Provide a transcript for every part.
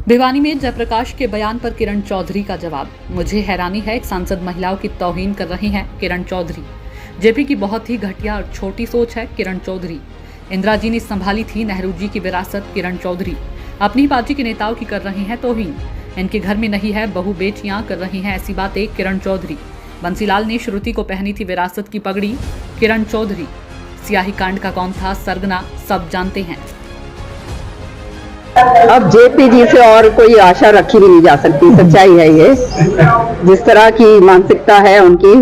भिवानी में जयप्रकाश के बयान पर किरण चौधरी का जवाब। मुझे हैरानी है, एक सांसद महिलाओं की तौहीन कर रही हैं किरण चौधरी। जेपी की बहुत ही घटिया और छोटी सोच है किरण चौधरी। इंदिरा जी ने संभाली थी नेहरू जी की विरासत, किरण चौधरी अपनी पार्टी के नेताओं की कर रही हैं तौहीन। इनके घर में नहीं है बहू, बेटियां कर रही हैं ऐसी बातें किरण चौधरी। बंसीलाल ने श्रुति को पहनी थी विरासत की पगड़ी, किरण चौधरी। सियाही कांड का कौन था सरगना, सब जानते हैं। अब जेपी जी से और कोई आशा रखी भी नहीं जा सकती, सच्चाई है ये। जिस तरह की मानसिकता है उनकी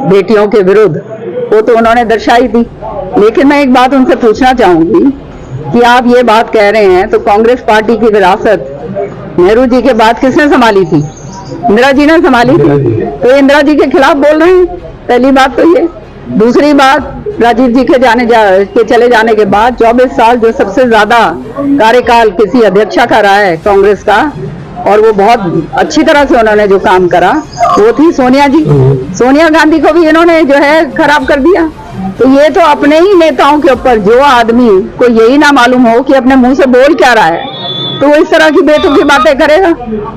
बेटियों के विरुद्ध, वो तो उन्होंने दर्शाई थी। लेकिन मैं एक बात उनसे पूछना चाहूंगी कि आप ये बात कह रहे हैं तो कांग्रेस पार्टी की विरासत नेहरू जी के बाद किसने संभाली थी? इंदिरा जी ने संभाली थी। तो इंदिरा जी के खिलाफ बोल रहे हैं, पहली बात तो ये। दूसरी बात, राजीव जी के चले जाने के बाद 24 साल जो सबसे ज्यादा कार्यकाल किसी अध्यक्षा का रहा है कांग्रेस का, और वो बहुत अच्छी तरह से उन्होंने जो काम करा, वो थी सोनिया जी। सोनिया गांधी को भी इन्होंने जो है खराब कर दिया। तो ये तो अपने ही नेताओं के ऊपर, जो आदमी को यही ना मालूम हो कि अपने मुंह से बोल क्या रहा है, तो वो इस तरह की बेतुकी बातें करेगा।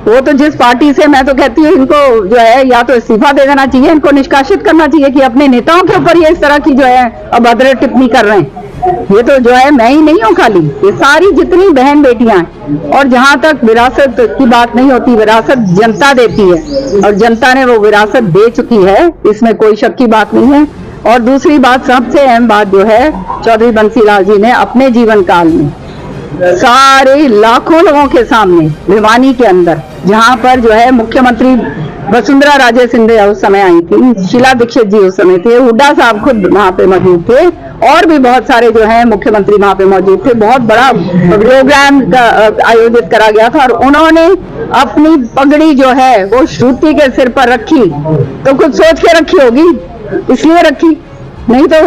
वो तो जिस पार्टी से, मैं तो कहती हूँ इनको जो है या तो इस्तीफा दे देना चाहिए, इनको निष्कासित करना चाहिए कि अपने नेताओं के ऊपर ये इस तरह की जो है अभद्र टिप्पणी कर रहे हैं। ये तो जो है, मैं ही नहीं हूँ खाली, ये सारी जितनी बहन बेटियां हैं। और जहां तक विरासत की बात नहीं होती, विरासत जनता देती है और जनता ने वो विरासत दे चुकी है, इसमें कोई शक की बात नहीं है। और दूसरी बात, सबसे अहम बात जो है, चौधरी बंसीलाल जी ने अपने जीवन काल में सारे लाखों लोगों के सामने भिवानी के अंदर, जहां पर जो है मुख्यमंत्री वसुंधरा राजे सिंधिया उस समय आई थी, शीला दीक्षित जी उस समय थे, हुड्डा साहब खुद वहां पे मौजूद थे, और भी बहुत सारे जो है मुख्यमंत्री वहां पे मौजूद थे। बहुत बड़ा प्रोग्राम आयोजित करा गया था और उन्होंने अपनी पगड़ी जो है वो श्रुति के सिर पर रखी। तो कुछ सोच के रखी होगी, इसलिए रखी, नहीं तो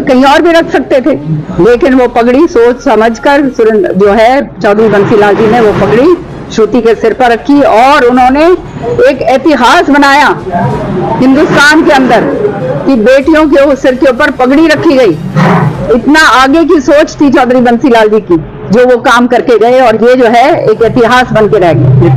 कहीं और भी रख सकते थे। लेकिन वो पगड़ी सोच समझकर जो है चौधरी बंसीलाल जी ने वो पगड़ी श्रुति के सिर पर रखी और उन्होंने एक इतिहास बनाया हिंदुस्तान के अंदर कि बेटियों के सिर के ऊपर पगड़ी रखी गई। इतना आगे की सोच थी चौधरी बंसीलाल जी की, जो वो काम करके गए, और ये जो है एक इतिहास बन के रह गया।